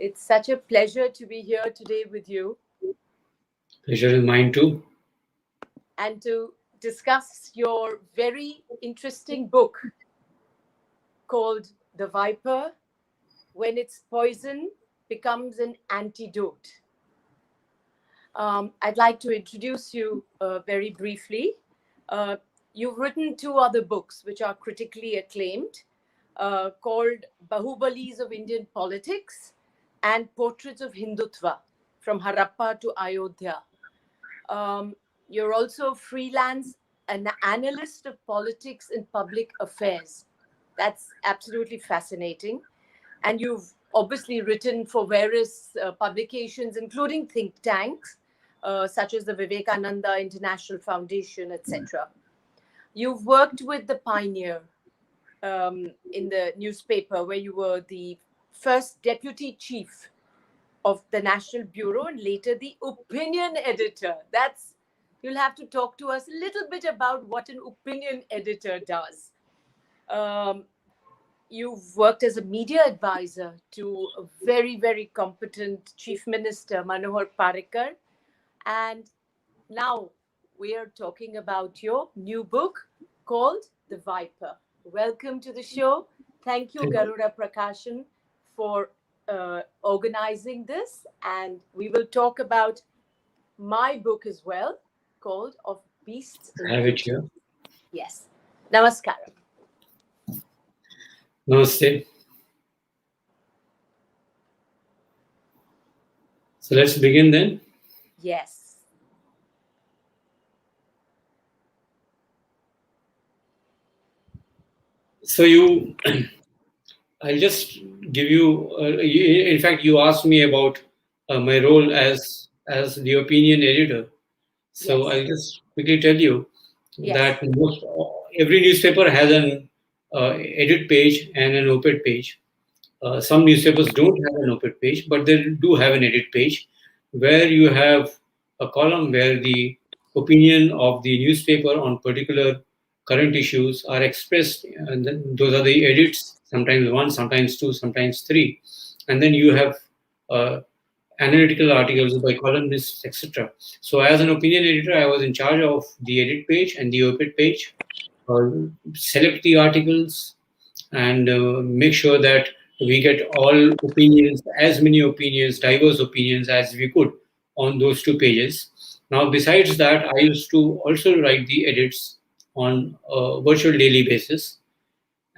It's such a pleasure to be here today with you Pleasure is mine too. and to discuss your very interesting book called The Viper: When Its Poison Becomes an Antidote. I'd like to introduce you very briefly. Uh, you've written two other books which are critically acclaimed called Bahubalis of Indian Politics and Portraits of Hindutva from Harappa to Ayodhya. You're also freelance an analyst of politics and public affairs. That's absolutely fascinating. And you've obviously written for various publications, including think tanks, such as the Vivekananda International Foundation, etc. You've worked with the Pioneer in the newspaper, where you were the first deputy chief of the National Bureau and later the opinion editor. You'll have to talk to us a little bit about what an opinion editor does. You've worked as a media advisor to a very, very competent Chief Minister, Manohar Parrikar. And now we are talking about your new book called The Viper. Welcome to the show. Thank you, Garuda Prakashan, for organizing this. And we will talk about my book as well, called Of Beasts in I have it here. Yes. Namaskaram. Namaste. So let's begin then. Yes. So I'll just give you. In fact, you asked me about my role as the opinion editor. So Yes. I'll just quickly tell you Yes. that every newspaper has an edit page and an op-ed page. Some newspapers don't have an op-ed page, but they do have an edit page where you have a column where the opinion of the newspaper on particular current issues are expressed, and then those are the edits, sometimes one, sometimes two, sometimes three. And then you have analytical articles by columnists, etc. So as an opinion editor, I was in charge of the edit page and the op-ed page, select the articles, and make sure that we get all opinions, as many opinions, diverse opinions as we could on those two pages. Now, besides that, I used to also write the edits on a virtual daily basis,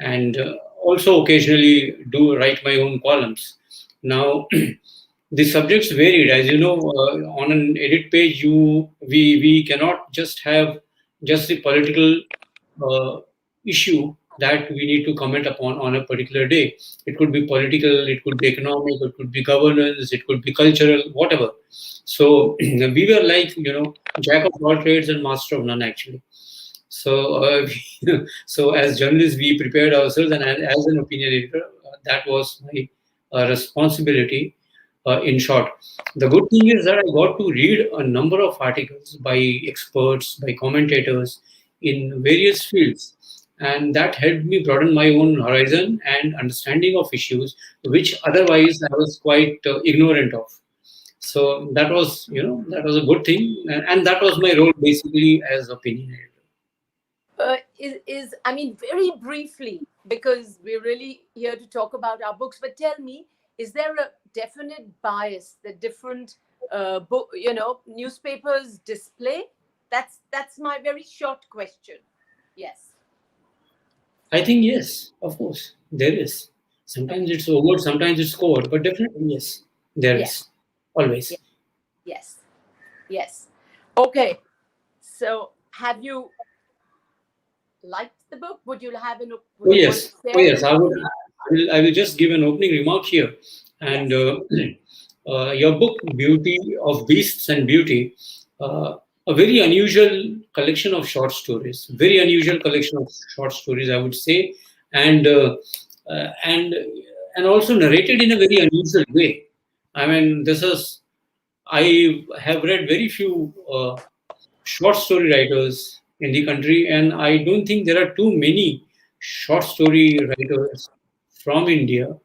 and also occasionally do write my own columns. Now, the subjects varied, as you know. On an edit page, we cannot just have just the political issue that we need to comment upon on a particular day. It could be political, it could be economic, it could be governance, it could be cultural, whatever. So we were like, jack of all trades and master of none, actually. So, so as journalists, we prepared ourselves, and as an opinion editor, that was my responsibility. In short, the good thing is that I got to read a number of articles by experts, by commentators in various fields, and that helped me broaden my own horizon and understanding of issues which otherwise I was quite ignorant of. So that was a good thing, and that was my role basically as opinion editor. I mean, very briefly, because we're really here to talk about our books, but tell me, is there a definite bias that different newspapers display? That's my very short question. Yes. I think yes, of course, there is. Sometimes it's overt, sometimes it's covert, but definitely yes, there is. Always. Yes. Okay. So, have you liked the book? Would you have an? Oh yes. I will just give an opening remark here, and your book, Beauty of Beasts and Beauty, a very unusual collection of short stories. Very unusual collection of short stories, I would say, and uh, and and also narrated in a very unusual way. I mean, I have read very few short story writers in the country, and I don't think there are too many short story writers from India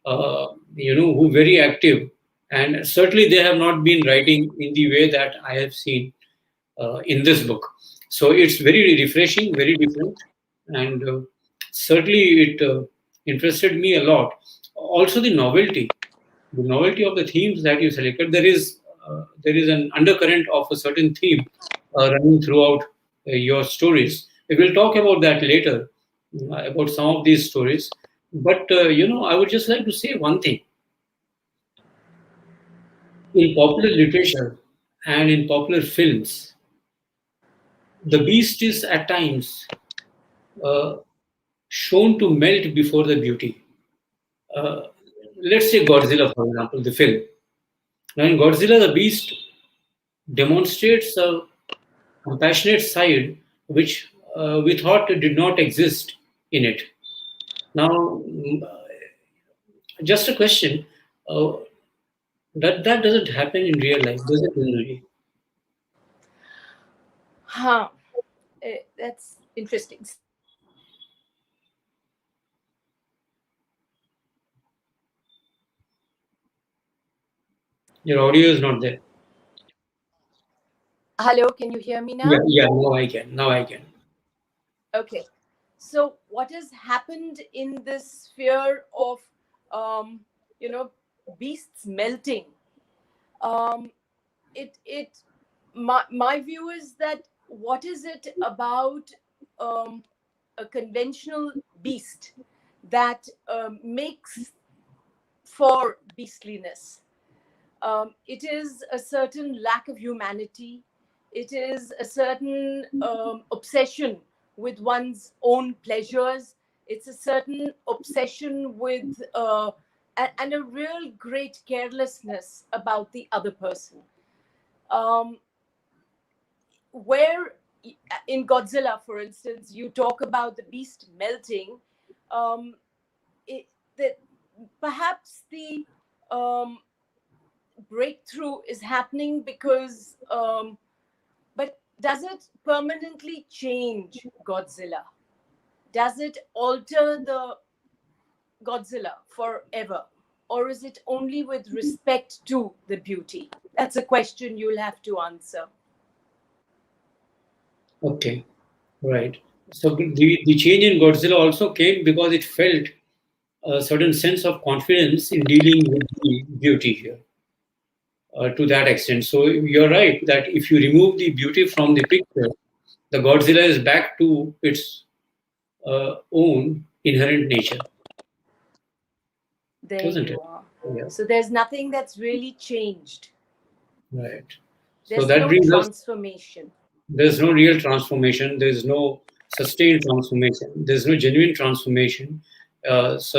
who very active, and certainly they have not been writing in the way that I have seen in this book. So it's very refreshing, very different, and certainly it interested me a lot. Also, the novelty of the themes that you selected. There is an undercurrent of a certain theme running throughout your stories. We will talk about that later, about some of these stories. But I would just like to say one thing. In popular literature and in popular films, the beast is at times uh, shown to melt before the beauty. Uh, let's say Godzilla, for example, the film. Now, in Godzilla, the beast demonstrates a compassionate side which we thought did not exist in it. Now, just a question: uh, that doesn't happen in real life, does it, Bindu? Huh. That's interesting. Your audio is not there. Hello, can you hear me Yeah, now? yeah. Now I can. Now I can. Okay. So, what has happened in this sphere of, um, you know, beasts melting? Um, it my view is that what is it about um, a conventional beast that makes for beastliness? It is a certain lack of humanity. It is a certain obsession with one's own pleasures. It's a certain obsession with and a real great carelessness about the other person. Um, where in Godzilla, for instance, you talk about the beast melting, um, that perhaps the um, breakthrough is happening because, but does it permanently change Godzilla? Does it alter the Godzilla forever? Or is it only with respect to the beauty? That's a question you'll have to answer. Okay, right. So the change in Godzilla also came because it felt a certain sense of confidence in dealing with the beauty here, to that extent. So you're right that if you remove the beauty from the picture, the Godzilla is back to its own inherent nature, There isn't you it? are. Yeah, So there's nothing that's really changed. right. So There's that no brings us, transformation. there's no real transformation, there's no sustained transformation, there's no genuine transformation. That's,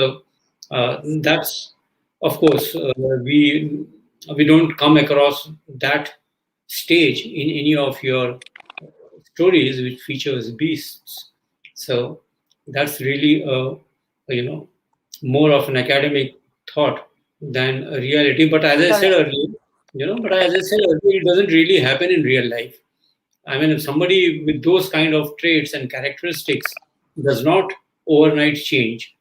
of course, we don't come across that stage in any of your stories which features beasts. So that's really more of an academic thought than a reality. But as I said Correct. earlier, it doesn't really happen in real life. I mean, if somebody with those kind of traits and characteristics does not overnight change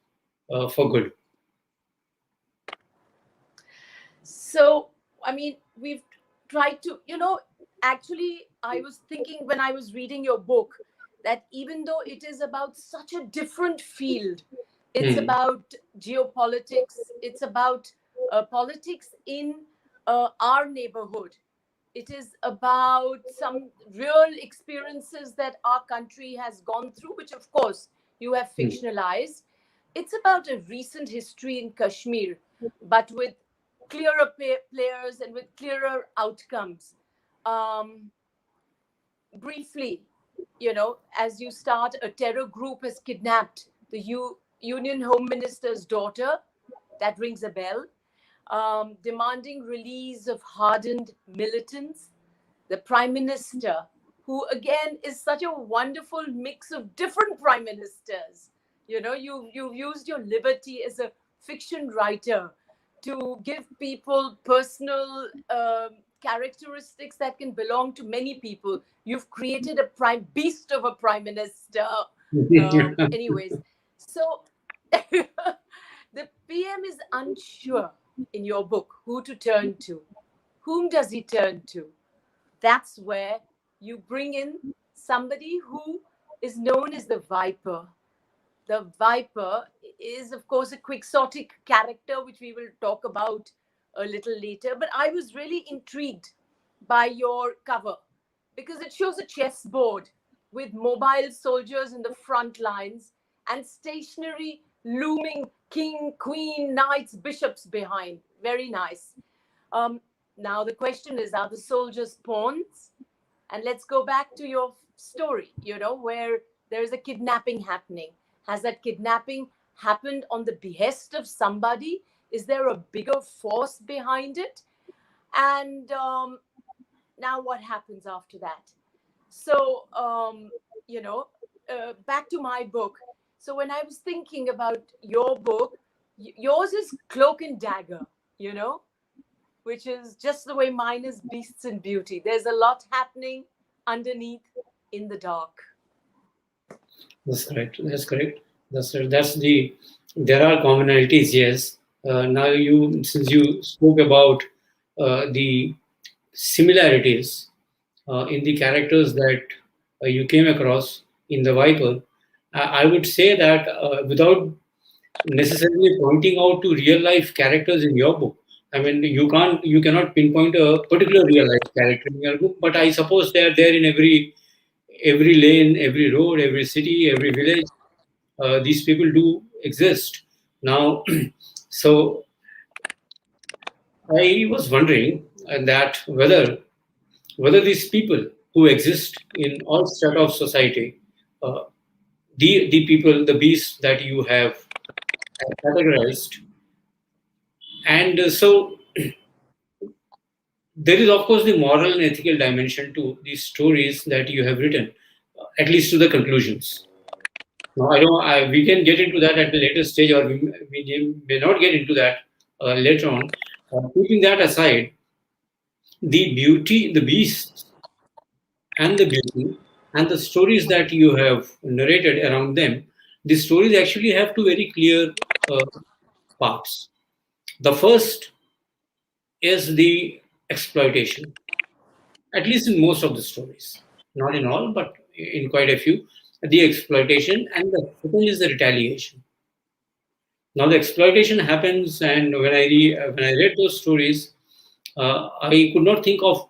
for good. So, I mean, we've tried to, actually, I was thinking when I was reading your book that even though it is about such a different field, it's Hmm. about geopolitics, it's about politics in our neighborhood. It is about some real experiences that our country has gone through, which, of course, you have Hmm. fictionalized. It's about a recent history in Kashmir, but with clearer players and with clearer outcomes. Um, Briefly, as you start, a terror group has kidnapped the Union Home Minister's daughter. That rings a bell. Demanding release of hardened militants. The Prime Minister, who again is such a wonderful mix of different prime ministers. You've used your liberty as a fiction writer to give people personal characteristics that can belong to many people. You've created a prime beast of a prime minister. Anyways, so The PM is unsure in your book who to turn to. Whom does he turn to? That's where you bring in somebody who is known as the Viper. The Viper is, of course, a quixotic character, which we will talk about a little later. But I was really intrigued by your cover because it shows a chessboard with mobile soldiers in the front lines and stationary, looming king, queen, knights, bishops behind. Very nice. Um, Now, the question is, are the soldiers pawns? And let's go back to your story, where there is a kidnapping happening. Has that kidnapping happened on the behest of somebody? Is there a bigger force behind it? And now what happens after that? So, you know, back to my book. So, when I was thinking about your book, yours is Cloak and Dagger, which is just the way mine is Beasts and Beauty. There's a lot happening underneath in the dark. That's correct. That's correct. That's the. There are commonalities. Yes. Now since you spoke about the similarities in the characters that you came across in the Viper, I would say that without necessarily pointing out to real life characters in your book. I mean, you cannot pinpoint a particular real life character in your book, but I suppose they are there in every lane, every road, every city, every village. These people do exist now. So I was wondering that whether these people who exist in all strata of society, uh, the people, the beasts that you have categorized, and so there is of course the moral and ethical dimension to these stories that you have written, at least to the conclusions. Now, we can get into that at a later stage, or we may not get into that later on. Keeping that aside, the beauty, the beasts, and the beauty, and the stories that you have narrated around them, these stories actually have two very clear uh, parts. The first is the exploitation, at least in most of the stories, not in all, but in quite a few. The exploitation, and the second is the retaliation. Now the exploitation happens, and when I read those stories, I could not think of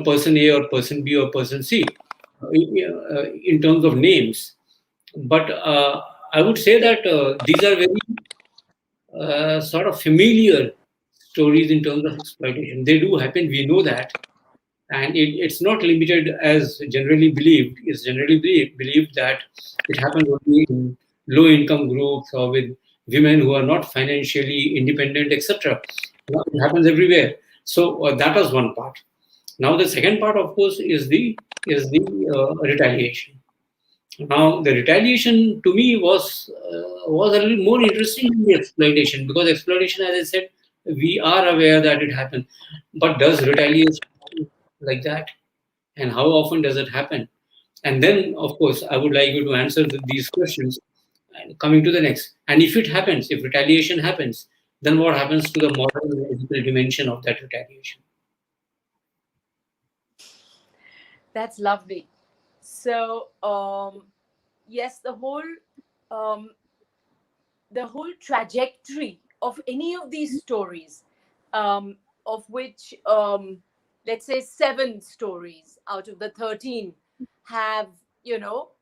person A or person B or person C in terms of names, but I would say that these are very sort of familiar stories in terms of exploitation. They do happen, we know that, and it's not limited as generally believed. It's generally believed that it happens only in low income groups or with women who are not financially independent, etc. It happens everywhere. So that was one part. Now the second part, of course, is the retaliation. Now the retaliation to me was a little more interesting than the exploitation, because exploitation, as I said, we are aware that it happens, but does retaliation happen like that? And how often does it happen? And then, of course, I would like you to answer these questions. And coming to the next, and if it happens, if retaliation happens, then what happens to the moral and ethical dimension of that retaliation? That's lovely. So, yes, um, the whole trajectory of any of these stories, of which, let's say, 7 stories out of the 13 have,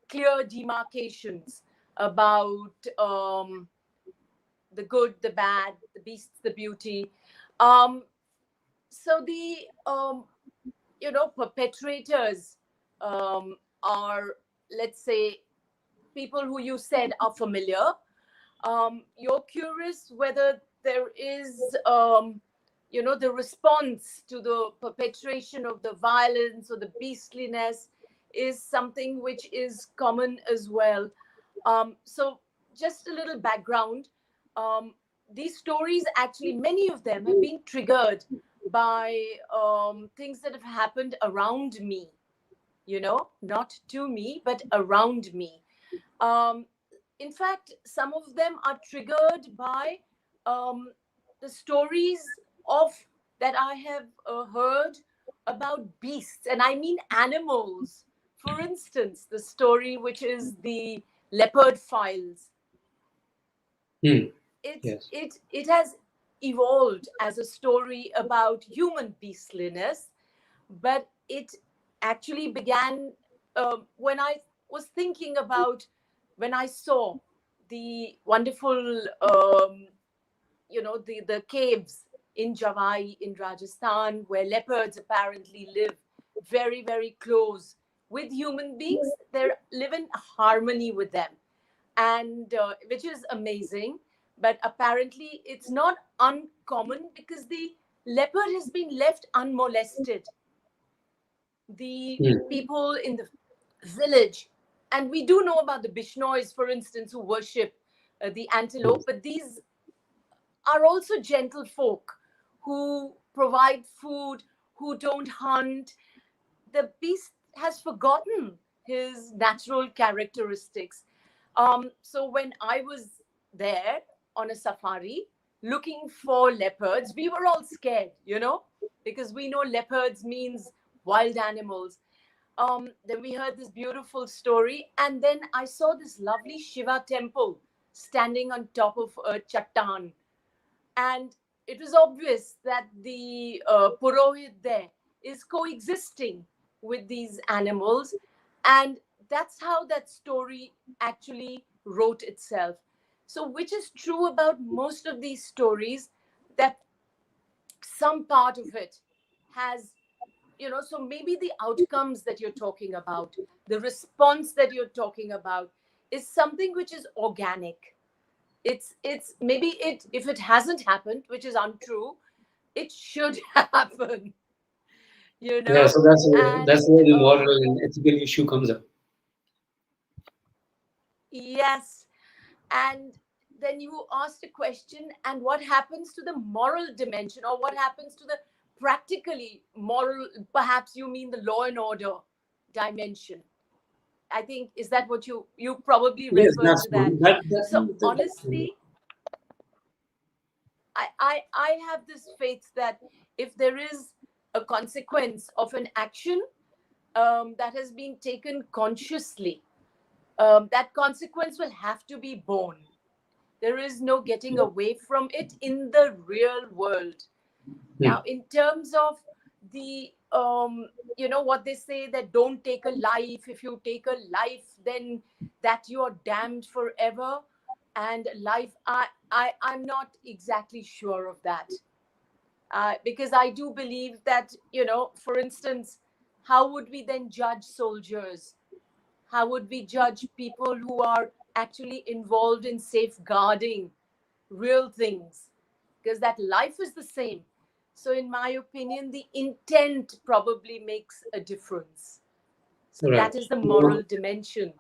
clear demarcations about the good, the bad, the beasts, the beauty. Um, so the perpetrators are, let's say, people who you said are familiar. You're curious whether there is, the response to the perpetration of the violence or the beastliness is something which is common as well. So, just a little background. Um, these stories, actually, many of them have been triggered by things that have happened around me, not to me, but around me. Um, in fact, some of them are triggered by um, the stories of that I have heard about beasts, and I mean animals. For instance, the story which is the leopard files. Hmm. It Yes. it has evolved as a story about human beastliness, but it actually began when I was thinking about when I saw the wonderful, the caves in Javai in Rajasthan, where leopards apparently live very, very close with human beings. They live in harmony with them, and which is amazing. But apparently, it's not uncommon because the leopard has been left unmolested. The Hmm. people in the village, and we do know about the Bishnois, for instance, who worship the antelope, Yes. but these are also gentle folk who provide food, who don't hunt. The beast has forgotten his natural characteristics. So when I was there on a safari looking for leopards, we were all scared, because we know leopards means wild animals. Then we heard this beautiful story, and then I saw this lovely Shiva temple standing on top of a chattan, and it was obvious that the Purohit there is coexisting with these animals. And that's how that story actually wrote itself. So, which is true about most of these stories, that some part of it has, so maybe the outcomes that you're talking about, the response that you're talking about, is something which is organic. It's maybe it, if it hasn't happened, which is untrue, it should happen, Yeah. So that's and where the moral and ethical issue comes up. yes. And then you asked a question, and what happens to the moral dimension, or what happens to the practically moral, perhaps you mean the law and order dimension. I think, is that what you probably Yes, referred that's to that. one. That, So that, that honestly, I have this faith that if there is a consequence of an action that has been taken consciously, that consequence will have to be borne. There is no getting away from it in the real world. hmm. Now, in terms of the, what they say, that don't take a life. If you take a life, then that you are damned forever. And life, I'm not exactly sure of that. Because I do believe that, for instance, how would we then judge soldiers? How would we judge people who are actually involved in safeguarding real things? Because that life is the same. So, in my opinion, the intent probably makes a difference. So, Right. that is the moral dimension.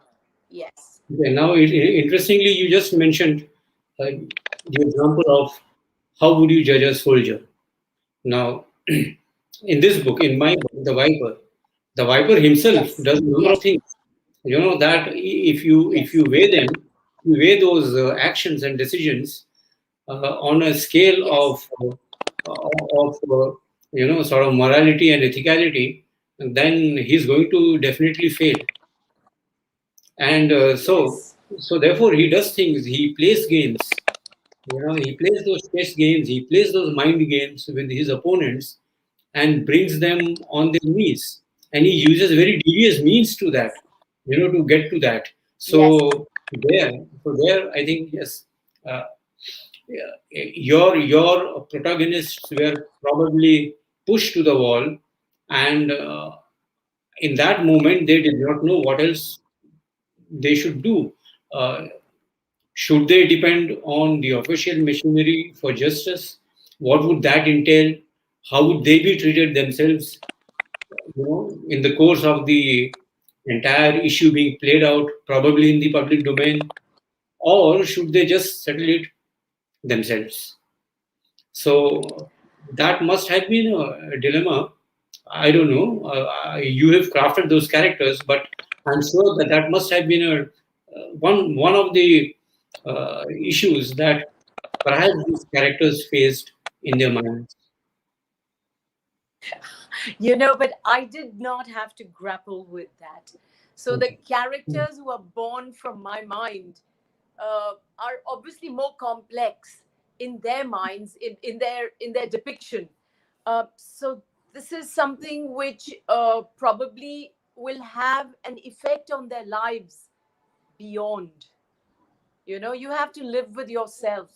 Yes. Okay, now, interestingly, you just mentioned the example of how would you judge a soldier. Now, in this book, in my book, the Viper himself Yes. does a number of Yes. things. You know that if you Yes. weigh them, you weigh those actions and decisions on a scale Yes. of sort of morality and ethicality, then he's going to definitely fail. And Yes. so therefore he does things. He plays games. He plays those chess games. He plays those mind games with his opponents and brings them on their knees. And he uses very devious means to that, to get to that. Yes. So there, I think yes, uh, yeah, your protagonists were probably pushed to the wall, and in that moment they did not know what else they should do. Uh, should they depend on the official machinery for justice? What would that entail? How would they be treated themselves? In the course of the entire issue being played out, probably in the public domain, or should they just settle it themselves? So that must have been a dilemma. I don't know. You have crafted those characters, but I'm sure that must have been one of the issues that perhaps these characters faced in their minds. But I did not have to grapple with that. So the Okay. characters who are born from my mind are obviously more complex in their minds, in their depiction. So this is something which probably will have an effect on their lives beyond. You have to live with yourself,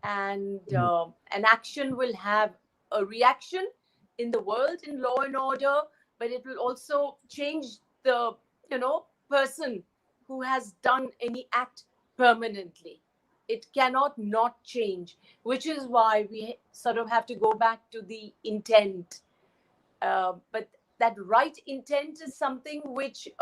and an action will have a reaction in the world in Law and Order, but it will also change the person who has done any act permanently. It cannot not change, which is why we sort of have to go back to the intent. But that right intent is something which is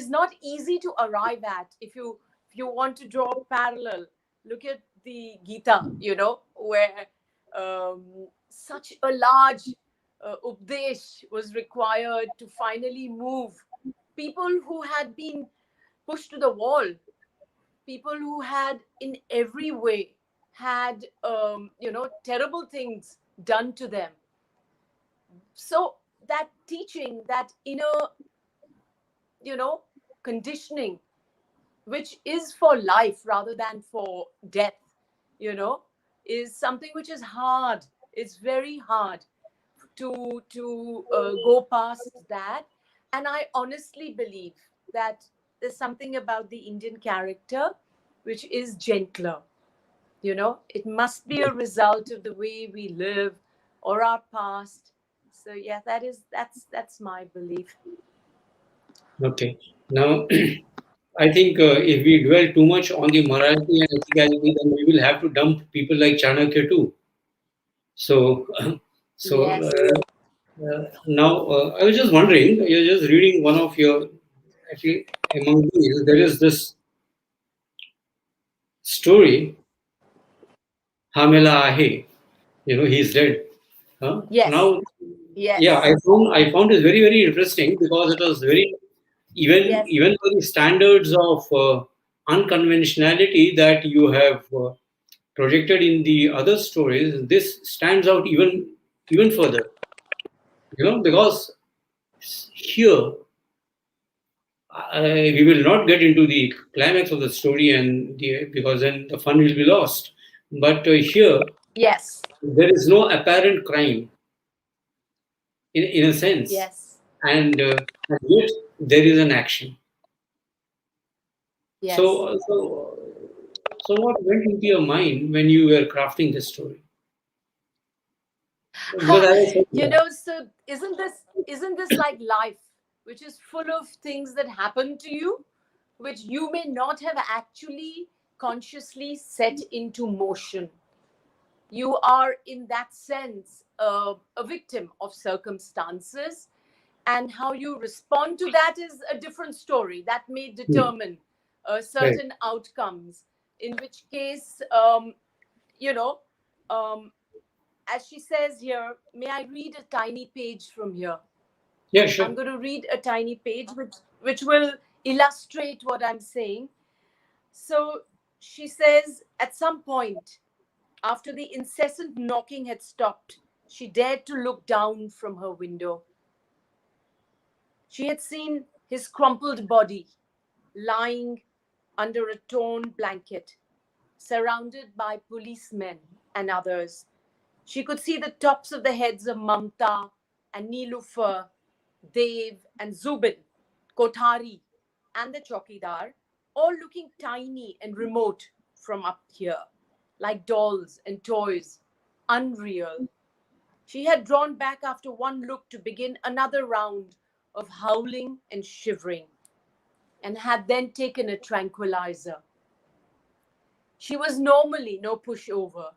not easy to arrive at. If you want to draw a parallel, look at the Gita, where such a large updesh was required to finally move people who had been pushed to the wall, people who had in every way had terrible things done to them. So that teaching, that inner you know conditioning, which is for life rather than for death, you know, is something which is hard. It's very hard to go past that. And I honestly believe that there's something about the Indian character which is gentler. It must be a result of the way we live or our past. So yeah, that's my belief. Okay. Now, I think if we dwell too much on the morality and ethicality, then we will have to dump people like Chanakya too. So, so Yes. now I was just wondering, you're just reading one of your, actually, among these, there is this story, Hamela Ahe. He's dead. Huh? Yes. Now, yeah, Yes. I found it very, very interesting because it was very, Yes. even for the standards of unconventionality that you have projected in the other stories, this stands out even further. Because here we will not get into the climax of the story, because then the fun will be lost. But here Yes. there is no apparent crime in a sense, Yes. and yet there is an action. Yes. So what went into your mind when you were crafting this story? Because Ha, as I said, so isn't this like life, which is full of things that happen to you, which you may not have actually consciously set into motion. You are, in that sense, a victim of circumstances, and how you respond to that is a different story that may hmm, determine right. certain outcomes. In which case, you know, um, as she says here, may I read a tiny page from here? Yeah, I'm sure. going to read a tiny page which will illustrate what I'm saying. So she says, at some point, after the incessant knocking had stopped, she dared to look down from her window. She had seen his crumpled body lying under a torn blanket, surrounded by policemen and others. She could see the tops of the heads of Mamta and Nilufar, Dev and Zubin, Kothari, and the Chokidar, all looking tiny and remote from up here, like dolls and toys, unreal. She had drawn back after one look to begin another round of howling and shivering, and had then taken a tranquilizer. She was normally no pushover,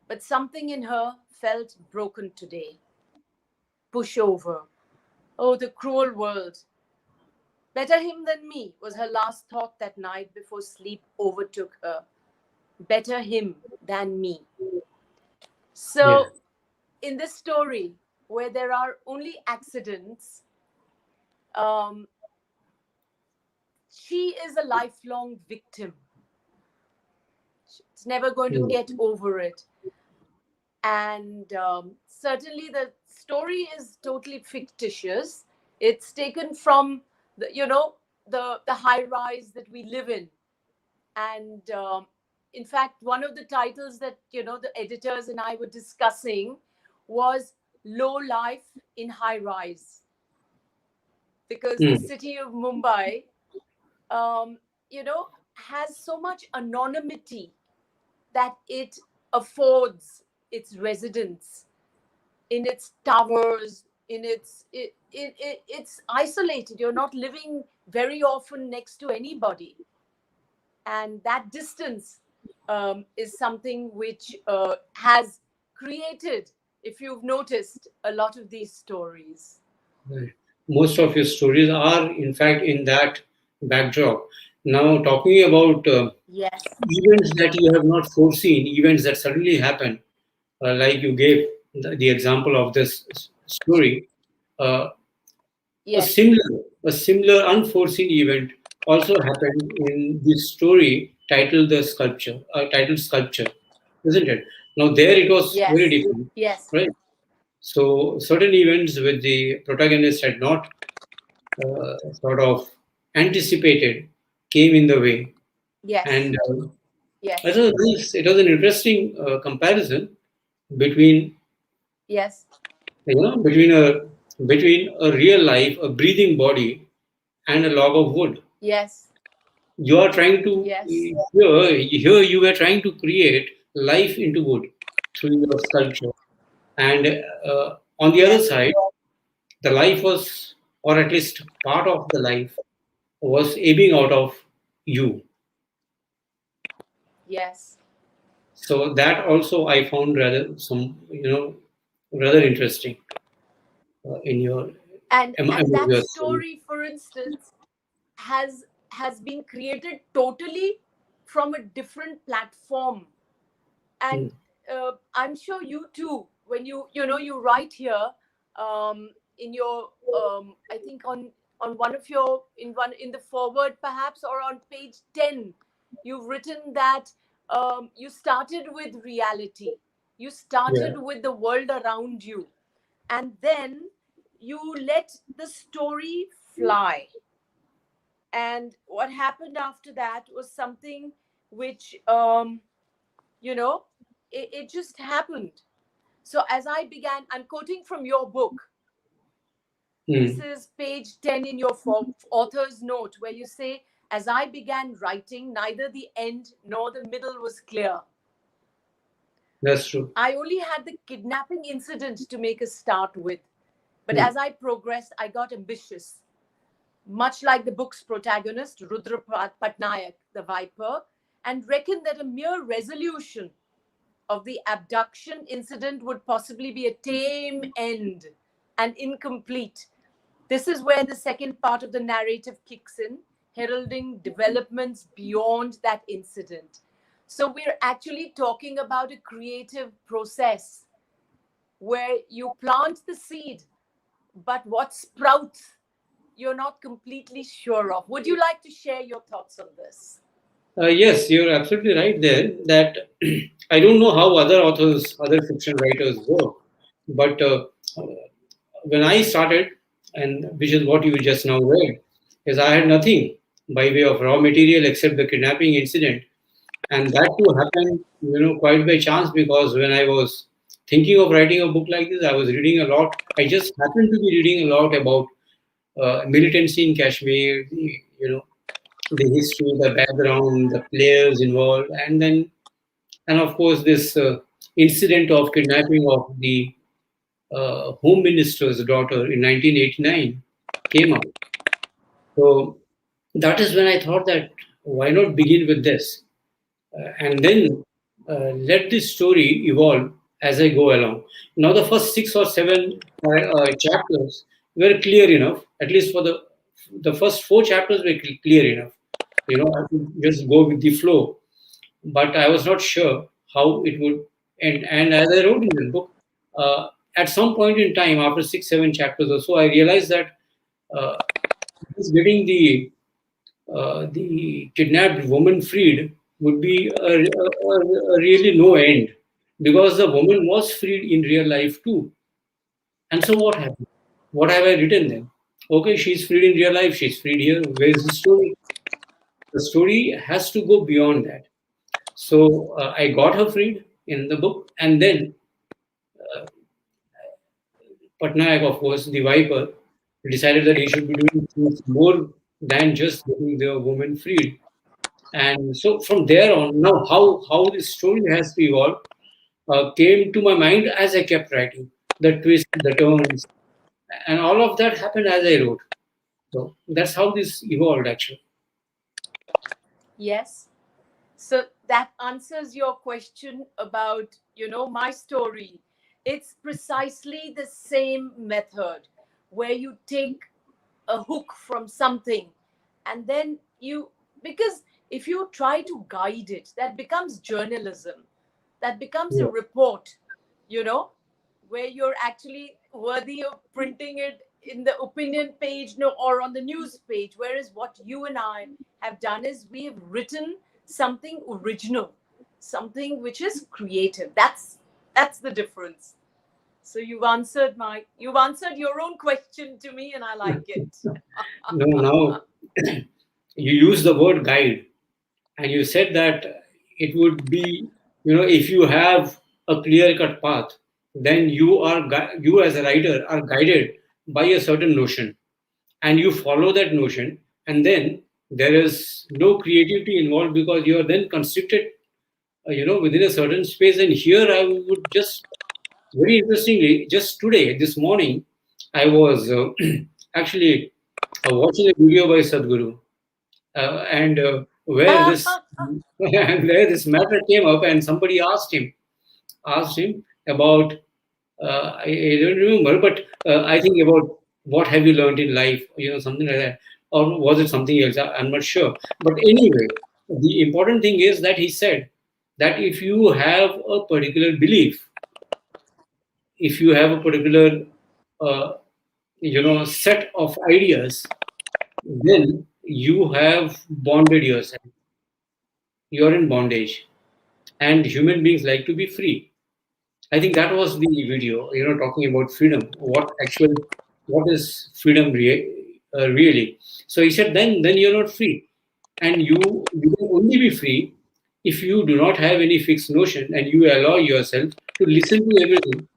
but something in her felt broken today. Pushover. Oh, the cruel world. Better him than me was her last thought that night before sleep overtook her. Better him than me. Yes. So, in this story, where there are only accidents, um, she is a lifelong victim. It's never going to Mm. get over it. And certainly the story is totally fictitious. It's taken from the high rise that we live in. And in fact, one of the titles that the editors and I were discussing was Low Life in High Rise, because the Mm. city of Mumbai, um, has so much anonymity that it affords its residents in its towers, in it's isolated. You're not living very often next to anybody, and that distance is something which has created, if you've noticed, a lot of these stories. Right. Most of your stories are, in fact, in that backdrop. Now, talking about Yes, events that you have not foreseen, events that suddenly happen, like you gave the example of this story, uh, a yes, similar, a similar unforeseen event also happened in this story titled Sculpture, isn't it? Now, there it was very yes, different, yes, right? So, certain events which the protagonist had not sort of anticipated came in the way. yes, And yes, it was an interesting comparison between yes, between a real life, a breathing body, and a log of wood. yes, You are trying to yes, here you were trying to create life into wood through your sculpture, and on the other yes, side, the life was, or at least part of the life, was ebbing out of you. yes. So that also I found rather interesting in your And among that your story. story, for instance, has been created totally from a different platform. And Mm. I'm sure you too, when you write here, in your I think on one of your in the forward perhaps, or on page 10, you've written that you started with reality, you Yeah, started with the world around you, and then you let the story fly. And what happened after that was something which you know it just happened. So as I began, I'm quoting from your book. This mm, is page 10 in your author's note, where you say, as I began writing, neither the end nor the middle was clear. that's true. I only had the kidnapping incident to make a start with, but Mm, as I progressed, I got ambitious, much like the book's protagonist, Rudra Patnaik, the Viper, and reckoned that a mere resolution of the abduction incident would possibly be a tame end and incomplete. This is where the second part of the narrative kicks in, heralding developments beyond that incident. So we're actually talking about a creative process where you plant the seed, but what sprouts, you're not completely sure of. Would you like to share your thoughts on this? yes, you're absolutely right there. That I don't know how other fiction writers work, but when I started, and which is what you just now read, is I had nothing by way of raw material except the kidnapping incident, and that too happened, quite by chance, because when I was thinking of writing a book like this, I was reading a lot. I just happened to be reading a lot about militancy in Kashmir, the history, the background, the players involved, and of course this incident of kidnapping of the Home Minister's daughter in 1989 came up. So that is when I thought that why not begin with this, and then let this story evolve as I go along. Now the first 6 or 7 chapters were clear enough, at least for the first 4 chapters were clear enough. I could just go with the flow, but I was not sure how it would end. And as I wrote in the book, uh, at some point in time, after 6, 7 chapters or so, I realized that uh, I was getting the the kidnapped woman freed would be a really no end, because the woman was freed in real life too. And so what happened? What have I written then? Okay, she's freed in real life, she's freed here. Where's the story? The story has to go beyond that. So I got her freed in the book, and then Patnaik, of course, the Viper, decided that he should be doing things more than just getting the woman freed. And so from there on, now how this story has to evolve came to my mind as I kept writing. The twists, the turns, and all of that happened as I wrote. So that's how this evolved, actually. Yes. So that answers your question about, my story. It's precisely the same method where you take a hook from something, and then because if you try to guide it, that becomes journalism, that becomes a Yeah. report, you know where you're actually worthy of printing it in the opinion page, no, or on the news page. Whereas what you and I have done is we have written something original, something which is creative. That's the difference. So you've answered your own question to me, and I like it. No, now you use the word guide, and you said that it would be, if you have a clear cut path, then you as a writer are guided by a certain notion, and you follow that notion, and then there is no creativity involved because you are then constricted, within a certain space. And here I would just, very interestingly, just today, this morning, I was actually watching a video by Sadhguru, and where this and where this matter came up, and somebody asked him about, I don't remember, but I think about what have you learned in life, something like that, or was it something else? I'm not sure. But anyway, the important thing is that he said that if you have a particular belief, if you have a particular, uh, set of ideas, then you have bonded yourself. You're in bondage, and human beings like to be free. I think that was the video, talking about freedom. What is freedom really? So he said, then you're not free, and you can only be free if you do not have any fixed notion, and you allow yourself to listen to everything,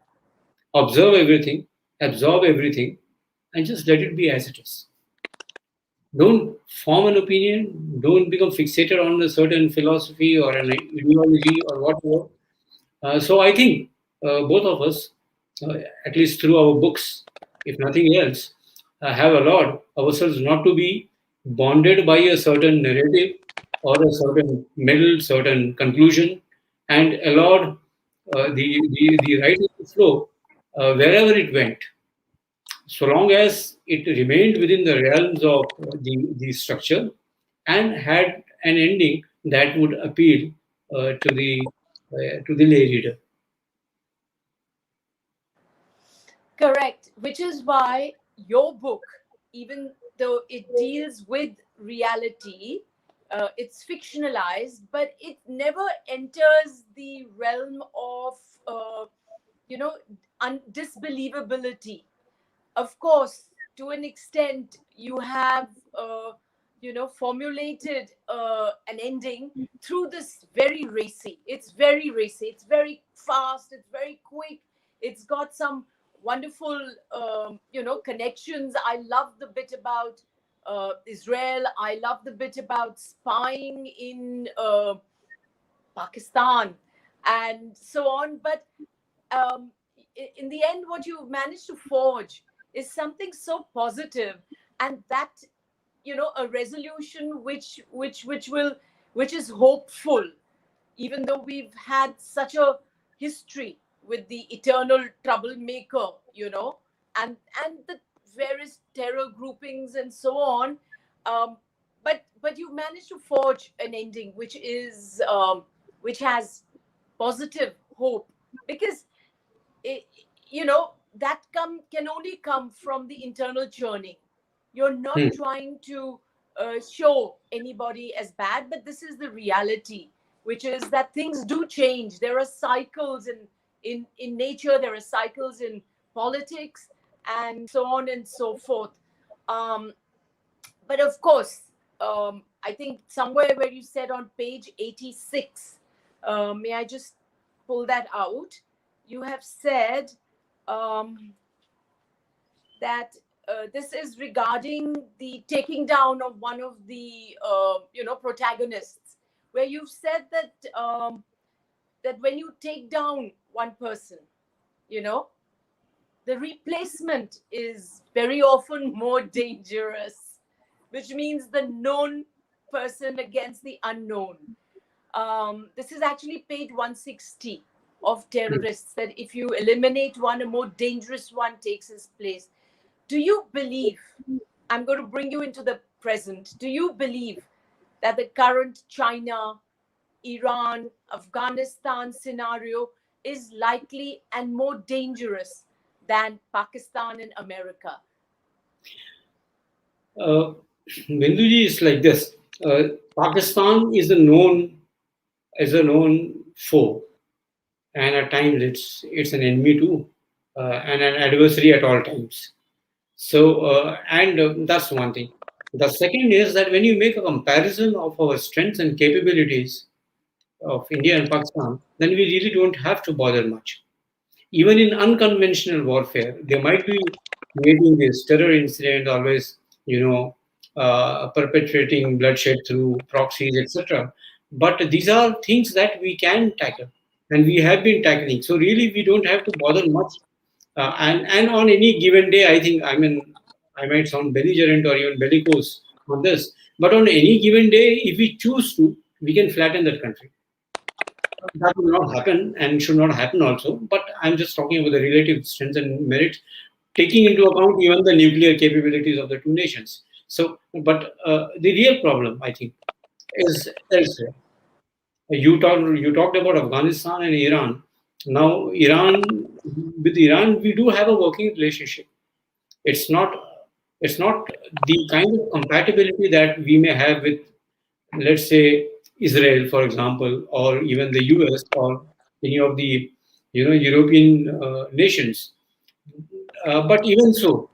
observe everything, absorb everything, and just let it be as it is. Don't form an opinion. Don't become fixated on a certain philosophy or an ideology or whatever. So I think both of us, at least through our books, if nothing else, have allowed ourselves not to be bonded by a certain narrative or a certain middle, certain conclusion, and allowed the writing to flow wherever it went, so long as it remained within the realms of the structure and had an ending that would appeal to the lay reader. Correct. Which is why your book, even though it deals with reality, it's fictionalized, but it never enters the realm of, you know, disbelievability. Of course, to an extent, you have, formulated an ending through this very racy. It's very racy. It's very fast. It's very quick. It's got some wonderful, connections. I love the bit about Israel. I love the bit about spying in Pakistan, and so on. But um, in the end, what you managed to forge is something so positive, and that, a resolution which is hopeful, even though we've had such a history with the eternal troublemaker, and the various terror groupings and so on. Um, but you managed to forge an ending which has positive hope, because it, that can only come from the internal churning. You're Hmm. not trying to show anybody as bad, but this is the reality, which is that things do change. There are cycles in nature, there are cycles in politics, and so on and so forth. Um, but of course, I think somewhere where you said on page 86, may I just pull that out? You have said that this is regarding the taking down of one of the protagonists, where you've said that that when you take down one person, you know, the replacement is very often more dangerous, which means the known person against the unknown. This is actually page 160 of terrorists, that if you eliminate one, a more dangerous one takes his place. Do you believe, I'm going to bring you into the present, do you believe that the current China, Iran, Afghanistan scenario is likely and more dangerous than Pakistan and America? Binduji is like this. Pakistan is a known foe, and at times it's an enemy too, and an adversary at all times. So, and that's one thing. The second is that when you make a comparison of our strengths and capabilities of India and Pakistan, then we really don't have to bother much. Even in unconventional warfare, they might be creating this terror incident, always, perpetrating bloodshed through proxies, etc. But these are things that we can tackle, and we have been tackling. So really, we don't have to bother much. And on any given day, I think, I mean, I might sound belligerent or even bellicose on this, but on any given day, if we choose to, we can flatten that country. That will not happen and should not happen also. But I'm just talking about the relative strength and merit, taking into account even the nuclear capabilities of the two nations. So, but the real problem, I think, is elsewhere. You talked about Afghanistan and Iran. Now, with Iran, we do have a working relationship. It's not it's not the kind of compatibility that we may have with, let's say, Israel, for example, or even the US or any of the European nations. But even so,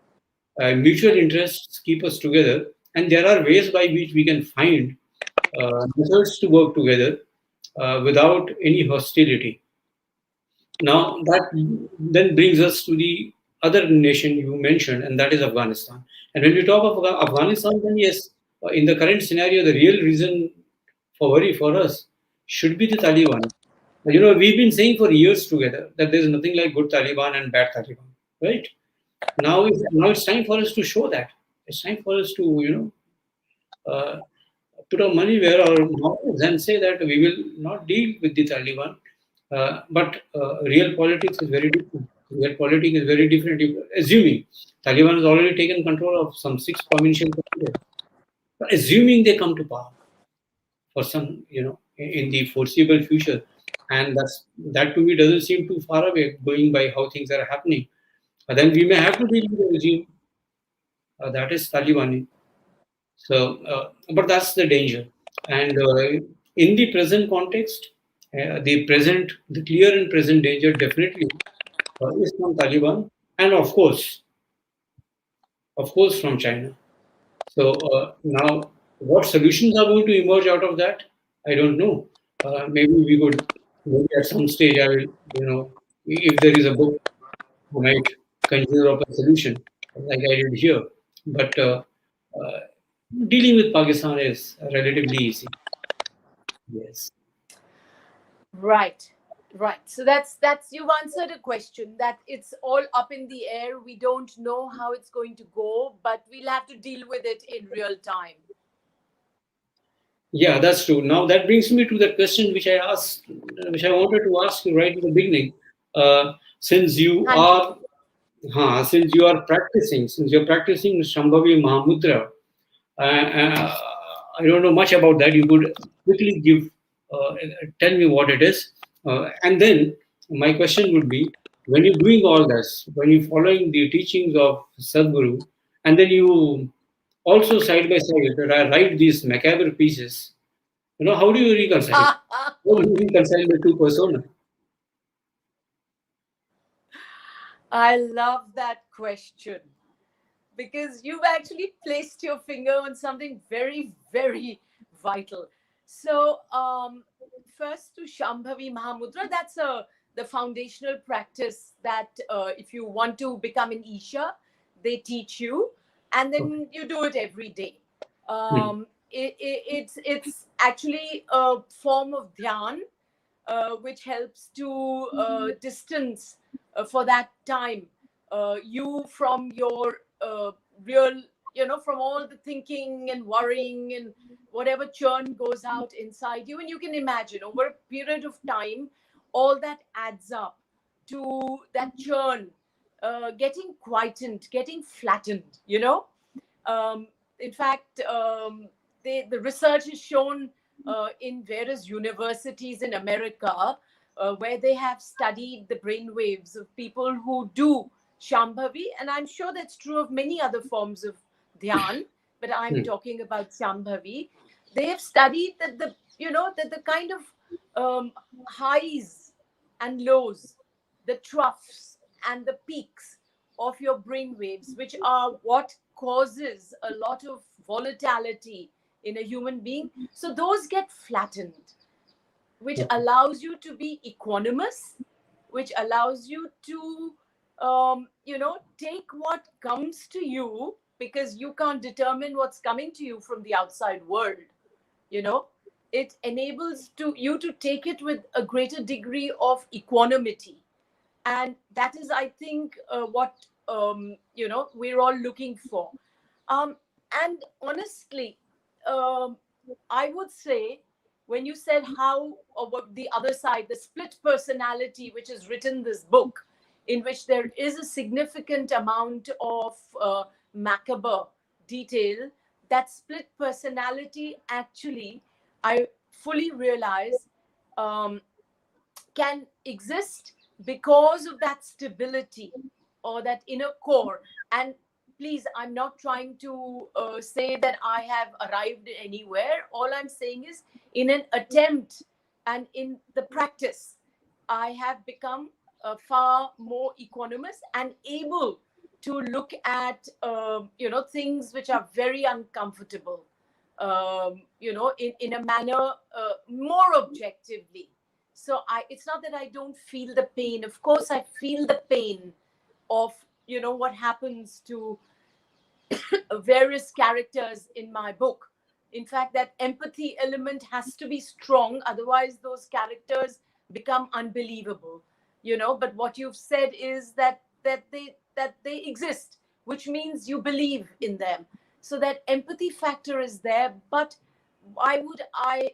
mutual interests keep us together, and there are ways by which we can find methods to work together without any hostility. Now, that then brings us to the other nation you mentioned, and that is Afghanistan. And when we talk of Afghanistan, then yes, in the current scenario, the real reason for worry for us should be the Taliban. We've been saying for years together that there's nothing like good Taliban and bad Taliban, right? Now it's time for us to show that. It's time for us to, uh, put our money where our mouth is and say that we will not deal with the Taliban. But real politics is very different. Real politics is very different. Assuming Taliban has already taken control of some 6 provincial capitals, assuming they come to power for some, in the foreseeable future, and that to me doesn't seem too far away, going by how things are happening. Then we may have to deal with the regime that is Taliban. So, but that's the danger. And in the present context, the clear and present danger definitely is from Taliban, and of course, from China. So now, what solutions are going to emerge out of that? I don't know. Maybe at some stage, I will, if there is a book, I might conjure up a solution like I did here. But uh, dealing with Pakistan is relatively easy. Yes. Right, right. So that's you've answered a question that it's all up in the air. We don't know how it's going to go, but we'll have to deal with it in real time. Yeah, that's true. Now that brings me to the question which I wanted to ask you right in the beginning. Since you Thank you. are, since you're practicing Shambhavi Mahamudra, I don't know much about that. You could quickly tell me what it is, and then my question would be: when you're doing all this, when you're following the teachings of Sadhguru, and then you also side by side, write these macabre pieces. How do you reconcile? How do you reconcile the two persona? I love that question because you've actually placed your finger on something very, very vital. So, first to Shambhavi Mahamudra, that's the foundational practice that if you want to become an Isha, they teach you, and Okay. then you do it every day. Hmm. It's actually a form of dhyan which helps to distance for that time you from your real, from all the thinking and worrying and whatever churn goes out inside you. And you can imagine over a period of time, all that adds up to that churn getting quietened, getting flattened, um, in fact, the research has shown in various universities in America where they have studied the brain waves of people who do Shambhavi, and I'm sure that's true of many other forms of dhyan, but I'm Hmm. talking about Shambhavi. They have studied that the kind of highs and lows, the troughs and the peaks of your brain waves, which are what causes a lot of volatility in a human being. So those get flattened, which Okay. allows you to be equanimous, which allows you to, take what comes to you because you can't determine what's coming to you from the outside world. You know, it enables to you to take it with a greater degree of equanimity, and that is, I think, what we're all looking for. um, and honestly, um, I would say, when you said how, or what the other side, the split personality, which has written this book, in which there is a significant amount of macabre detail, that split personality actually, I fully realize, um, can exist because of that stability or that inner core. And please, I'm not trying to say that I have arrived anywhere. All I'm saying is, in an attempt and in the practice, I have become far more equanimous and able to look at things which are very uncomfortable, in a manner more objectively. So it's not that I don't feel the pain. Of course I feel the pain of what happens to various characters in my book. In fact, that empathy element has to be strong, otherwise those characters become unbelievable. But what you've said is that they exist, which means you believe in them. So that empathy factor is there. But why would I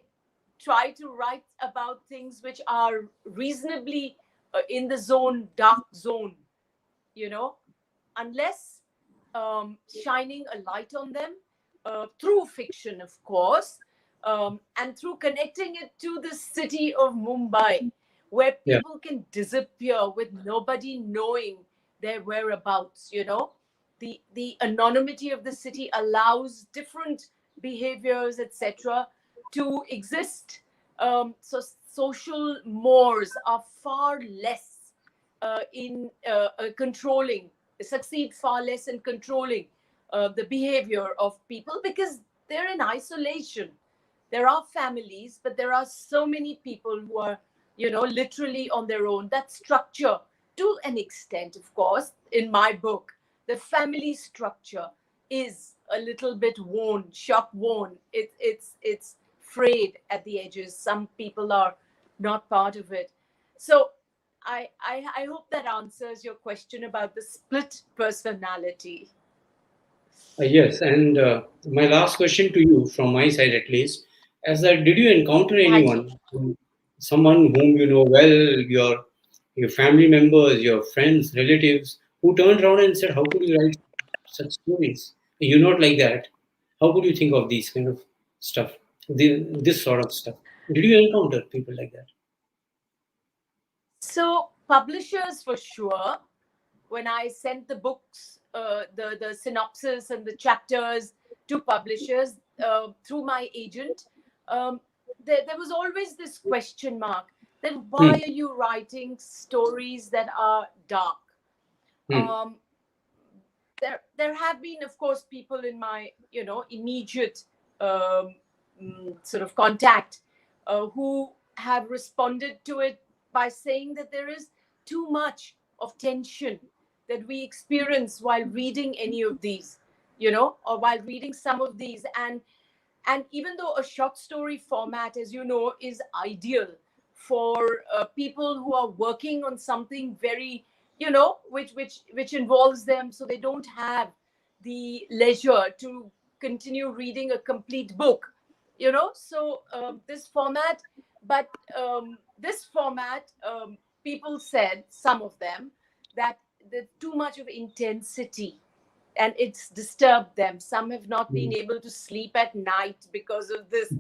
try to write about things which are reasonably in the dark zone, you know, unless shining a light on them through fiction, of course, and through connecting it to the city of Mumbai, where Yeah. people can disappear with nobody knowing their whereabouts. The anonymity of the city allows different behaviors, etc., to exist. So social mores are far less in controlling, succeed far less in controlling the behavior of people because they're in isolation. There are families, but there are so many people who are, literally on their own. That structure, to an extent, of course, in my book, the family structure is a little bit worn, shop worn. It's frayed at the edges. Some people are not part of it. So I hope that answers your question about the split personality. Yes, and my last question to you, from my side at least, is that did you encounter Thank you. anyone, someone whom you know well, your family members, your friends, relatives, who turned around and said, "How could you write such stories? You're not like that. How could you think of these kind of stuff, this sort of stuff?" Did you encounter people like that? So publishers, for sure, when I sent the books, the synopsis and the chapters, to publishers through my agent, um, there was always this question mark that why Hmm. are you writing stories that are dark? Hmm. Um, there have been, of course, people in my immediate um, sort of contact who have responded to it by saying that there is too much of tension that we experience while reading any of these, or while reading some of these. And even though a short story format, as you know, is ideal for people who are working on something very, which involves them, so they don't have the leisure to continue reading a complete book, so this format, but this format, people said, some of them, that there's too much of intensity and it's disturbed them. Some have not been Hmm. able to sleep at night because of this.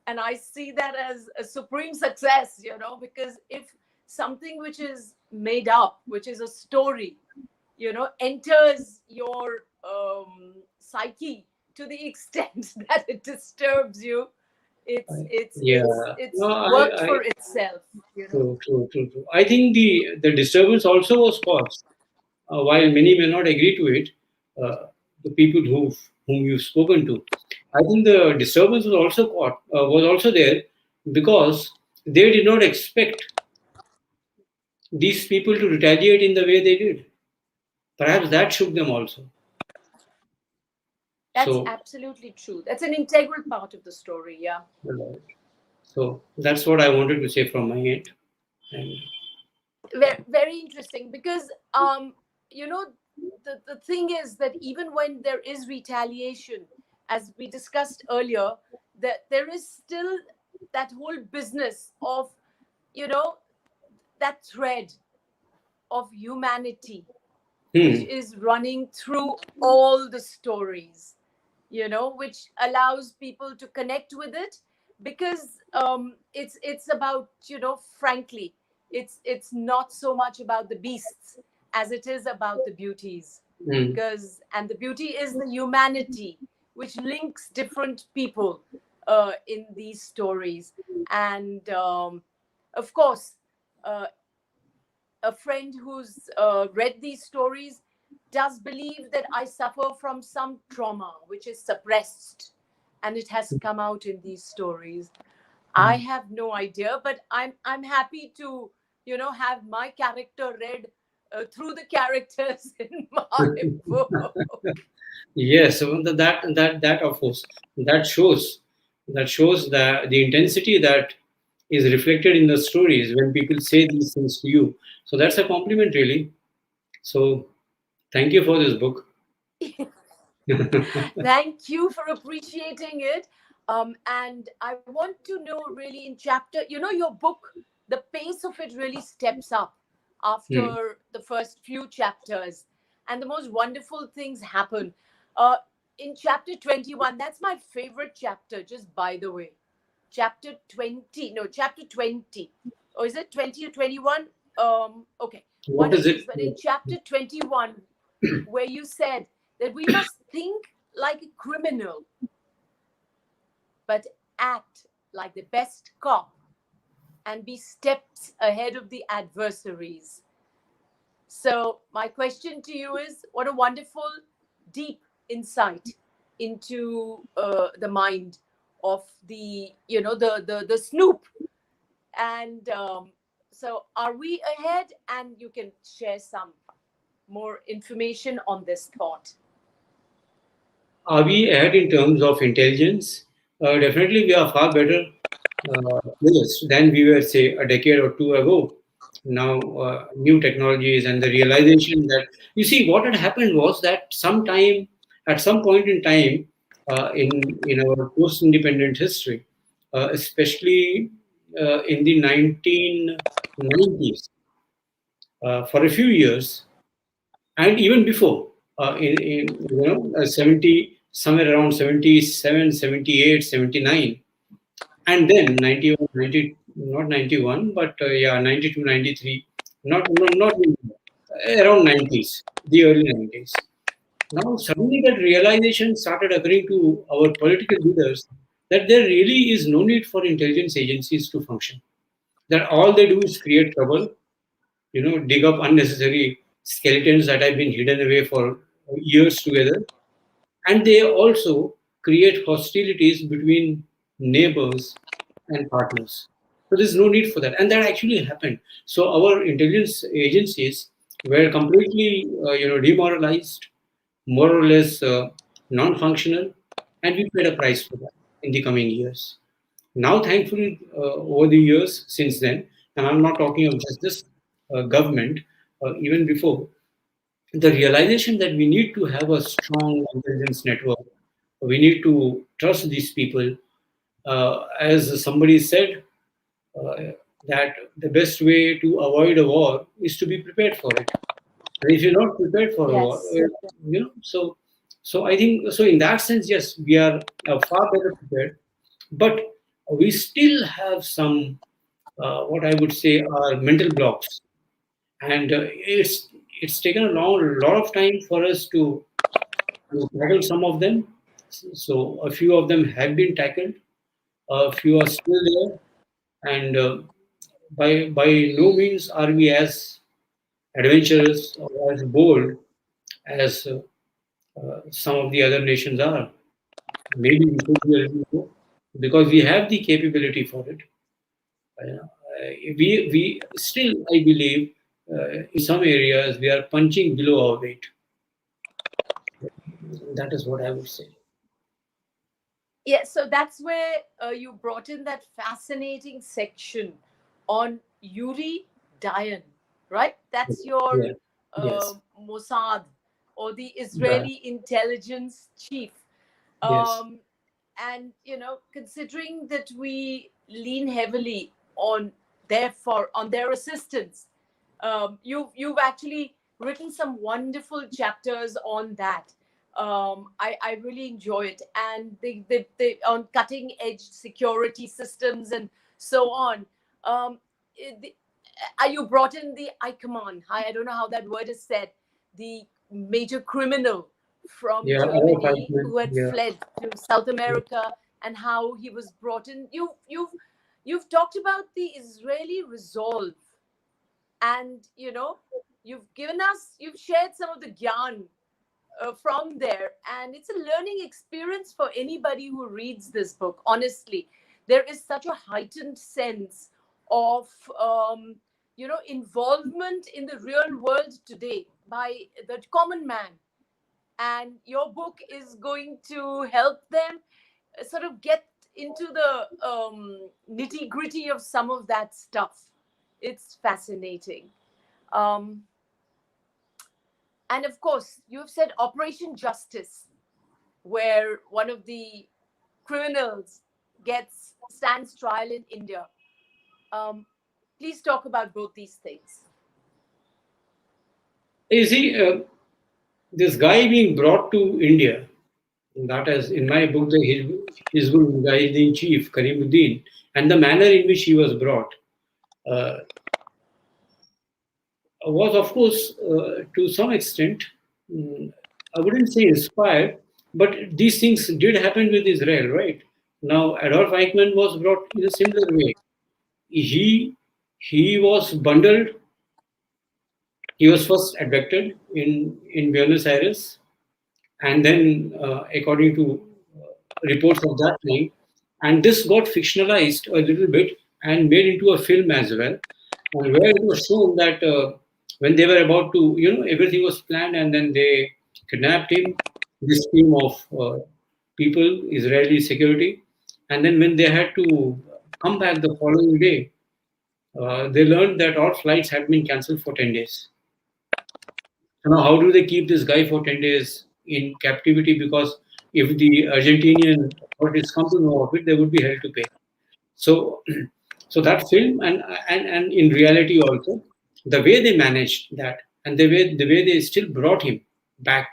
And I see that as a supreme success, because if something which is made up, which is a story, enters your psyche to the extent that it disturbs you, it's I- it's it's Yeah. it's No, worked for itself. true, true, true, true. I think the disturbance also was caused, while many may not agree to it, the people whom you've spoken to. I think the disturbance was also there because they did not expect these people to retaliate in the way they did. Perhaps that shook them also. That's So, absolutely true. That's an integral part of the story. Yeah. uh, so that's what I wanted to say from my end. And Very, very interesting, because you know the thing is that even when there is retaliation, as we discussed earlier, that there is still that whole business of, you know that thread of humanity which hmm, is running through all the stories, which allows people to connect with it, because it's about, frankly, it's not so much about the beasts as it is about the beauties, hmm. because and the beauty is the humanity which links different people in these stories. And of course, uh, a friend who's read these stories does believe that I suffer from some trauma which is suppressed and it has come out in these stories. I have no idea, but I'm happy to, have my character read through the characters in my book. Yes, so that of course that shows the intensity that is reflected in the stories when people say these things to you. So that's a compliment, really. So thank you for this book. Thank you for appreciating it. And I want to know, really, in chapter, your book, the pace of it really steps up Hmm. after the first few chapters, and the most wonderful things happen. Uh, in chapter 21, that's my favorite chapter, just by the way. Chapter 20, no, chapter 20. Or is it 20 or 21? Okay, one What of is these. it? But in chapter 21, where you said that we must think like a criminal, but act like the best cop and be steps ahead of the adversaries. So, my question to you is, what a wonderful, deep insight into the mind of the snoop. And so, are we ahead? And you can share some more information on this thought. Are we ahead in terms of intelligence? Definitely, we are far better players than we were, say, a decade or two ago. Now, new technologies and the realization that, you see, what had happened was that at some point in time, in our post-independent history, especially in the 1990s, for a few years, and even before, in 70, somewhere around 77, 78, 79, and then 91, 90, not 91, but yeah, 92, 93, not really, around 90s, the early 90s. Now, suddenly that realization started occurring to our political leaders that there really is no need for intelligence agencies to function. That all they do is create trouble, dig up unnecessary skeletons that have been hidden away for years together, and they also create hostilities between neighbors and partners. So there's no need for that, and that actually happened. So our intelligence agencies were completely, demoralized, more or less non-functional, and we paid a price for that in the coming years. Now, thankfully, over the years since then, and I'm not talking of just this government, even before, the realization that we need to have a strong intelligence network, we need to trust these people. As somebody said, uh, that the best way to avoid a war is to be prepared for it. And if you're not prepared for a war, Yes. so I think so. In that sense, yes, we are far better prepared, but we still have some what I would say are mental blocks, and it's taken a lot of time for us to tackle some of them. So a few of them have been tackled, a few are still there, and by no means are we as adventurous or as bold as some of the other nations are. Maybe we could be a little more because we have the capability for it. We still, I believe, in some areas we are punching below our weight. That is what I would say. Yeah, so that's where you brought in that fascinating section on Yuri Dayan, right? That's your Yeah. Yes. Mossad, or the Right. Israeli intelligence chief. Yes. Um, and considering that we lean heavily on their assistance, you've actually written some wonderful chapters on that. I really enjoy it, and the on cutting edge security systems and so on. Um, the, you brought in the Ikeman. I don't know how that word is said. The major criminal from Yeah. Our Germany fight. who had Yeah. fled to South America, and how he was brought in. You've talked about the Israeli resolve, and you've shared some of the gyan from there, and it's a learning experience for anybody who reads this book. Honestly, there is such a heightened sense of involvement in the real world today by the common man, and your book is going to help them sort of get into the nitty gritty of some of that stuff. It's fascinating. um, and of course, you've said Operation Justice, where one of the criminals stands trial in India. Um, please talk about both these things. You see, this guy being brought to India, that is in my book, the Hizbul Mujahideen chief, Karimuddin, and the manner in which he was brought uh, was, of course, to some extent, mm, I wouldn't say inspired, but these things did happen with Israel, right? Now, Adolf Eichmann was brought in a similar way. He he was bundled. He was first abducted in Buenos Aires, and then, according to reports of that time, and this got fictionalized a little bit and made into a film as well, and where it was shown that when they were about to, everything was planned, and then they kidnapped him, this team of people, Israeli security, and then when they had to come back the following day, they learned that all flights had been cancelled for 10 days. So now, how do they keep this guy for 10 days in captivity? Because if the Argentinian authorities come to know of it, they would be held to pay. So, so that film, and in reality also, the way they managed that, and the way they still brought him back,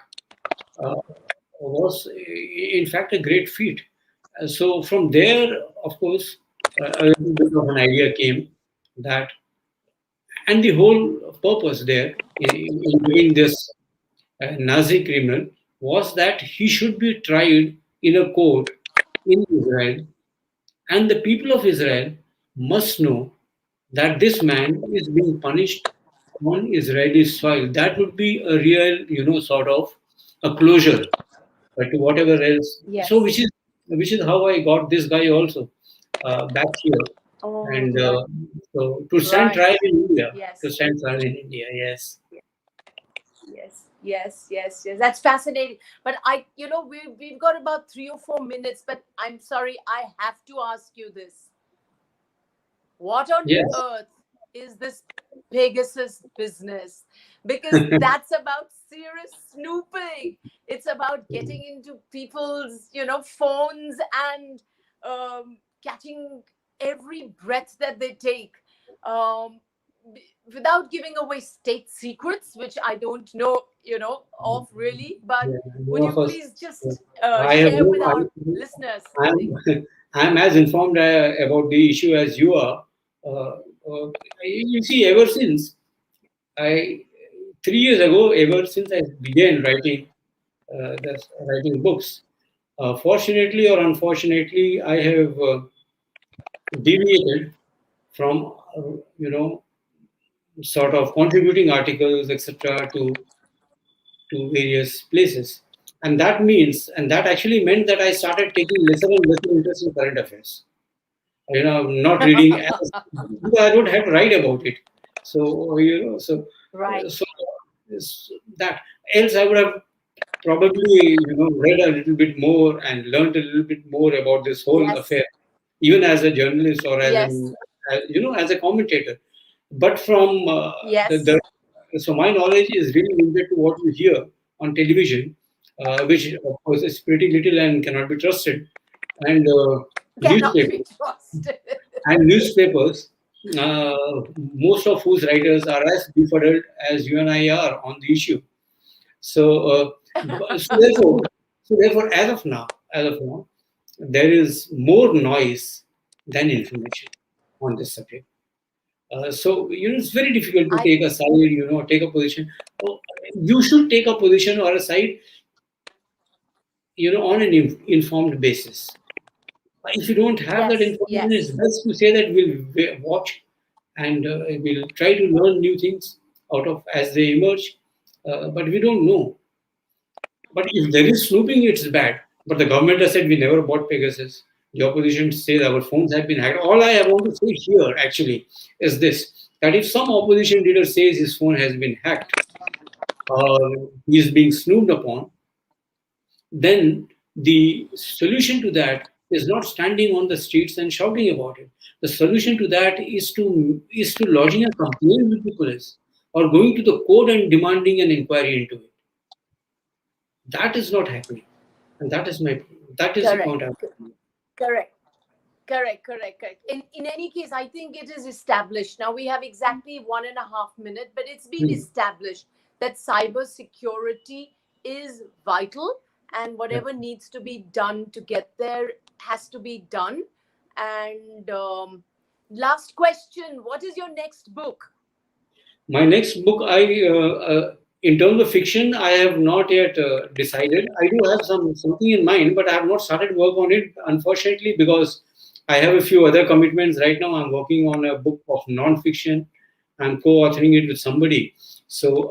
uh, was in fact a great feat. So from there, of course, a little bit of an idea came that, and the whole purpose there in doing this Nazi criminal was that he should be tried in a court in Israel, and the people of Israel must know that this man is being punished on Israeli soil. That would be a real, sort of a closure to whatever else. Yes. So, which is how I got this guy also back here, Oh, and right. so to stand Right. trial in India, Yes. to stand trial in India, yes, Yes, yes, yes, yes. That's fascinating. But we've got about 3 or 4 minutes. But I'm sorry, I have to ask you this: what on yes. earth is this Pegasus business? Because that's about serious snooping. It's about getting into people's, phones and catching every breath that they take. Um, Without giving away state secrets, which I don't know, of really, but Yeah, would no, you of course. please just I have share no. with our listeners something? I'm as informed about the issue as you are. Uh, you see, ever since I 3 years ago, ever since I began writing books, fortunately or unfortunately, I have deviated from sort of contributing articles, etc., to various places. And that actually meant that I started taking lesser and lesser interest in current affairs. Not reading as I don't have to write about it. So, Right. so that else I would have probably, read a little bit more and learned a little bit more about this whole Yes. affair, even as a journalist or Yes. as a commentator. But from Yes. so my knowledge is really limited to what you hear on television, which of course is pretty little and cannot be trusted, and Cannot newspapers be trusted. and newspapers, most of whose writers are as befuddled as you and I are on the issue. So, so therefore, as of now, there is more noise than information on this subject. So, it's very difficult to I take a side, take a position. Oh, you should take a position or a side, on an informed basis. If you don't have that Yes, information, it's yes. best to say that we'll watch and we'll try to learn new things out of as they emerge. But we don't know. But if there is snooping, it's bad. But the government has said we never bought Pegasus. The opposition says our phones have been hacked. All I want to say here actually is this: that if some opposition leader says his phone has been hacked or he is being snooped upon, then the solution to that is not standing on the streets and shouting about it. The solution to that is to lodging a complaint with the police or going to the court and demanding an inquiry into it. That is not happening, and that is the Correct. point. Correct. Correct, correct, correct. In any case, I think it is established. Now we have exactly 1.5 minutes, but it's been Hmm. established that cyber security is vital, and Yeah. whatever needs to be done to get there has to be done. And last question: what is your next book? My next book, in terms of fiction, I have not yet decided. I do have something in mind, but I have not started work on it, unfortunately, because I have a few other commitments right now. I'm working on a book of non-fiction. I'm co-authoring it with somebody, so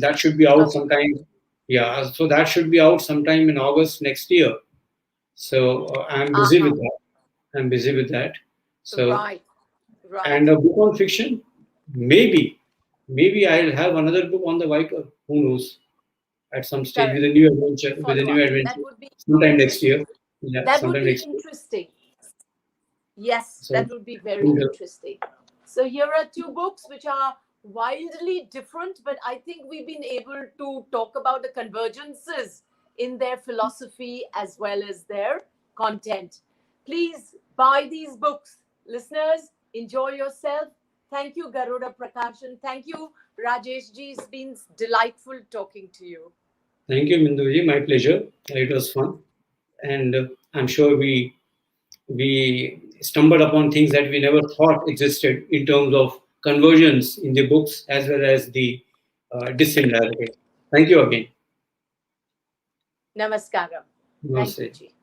that should be out Okay. sometime. Yeah, so that should be out sometime in August next year. So I'm busy with Uh-huh. that. I'm busy with that. So Right. Right. and a book on fiction, maybe I'll have another book on the Viper. Who knows? At some stage Correct. with a Follow new up. That adventure, would be sometime next interesting. year. Yeah, That would sometime be next year. interesting. Yes, So, that would be very and, interesting. So here are two books which are wildly different, but I think we've been able to talk about the convergences in their philosophy as well as their content. Please buy these books. Listeners, enjoy yourself. Thank you, Garuda Prakashan. Thank you, Rajesh ji. It's been delightful talking to you. thank you, Minduji. My pleasure. It was fun, and I'm sure we stumbled upon things that we never thought existed in terms of conversions in the books as well as the dissimilarity. Thank you again. Namaskaram. Thank you, Namaste. Ji.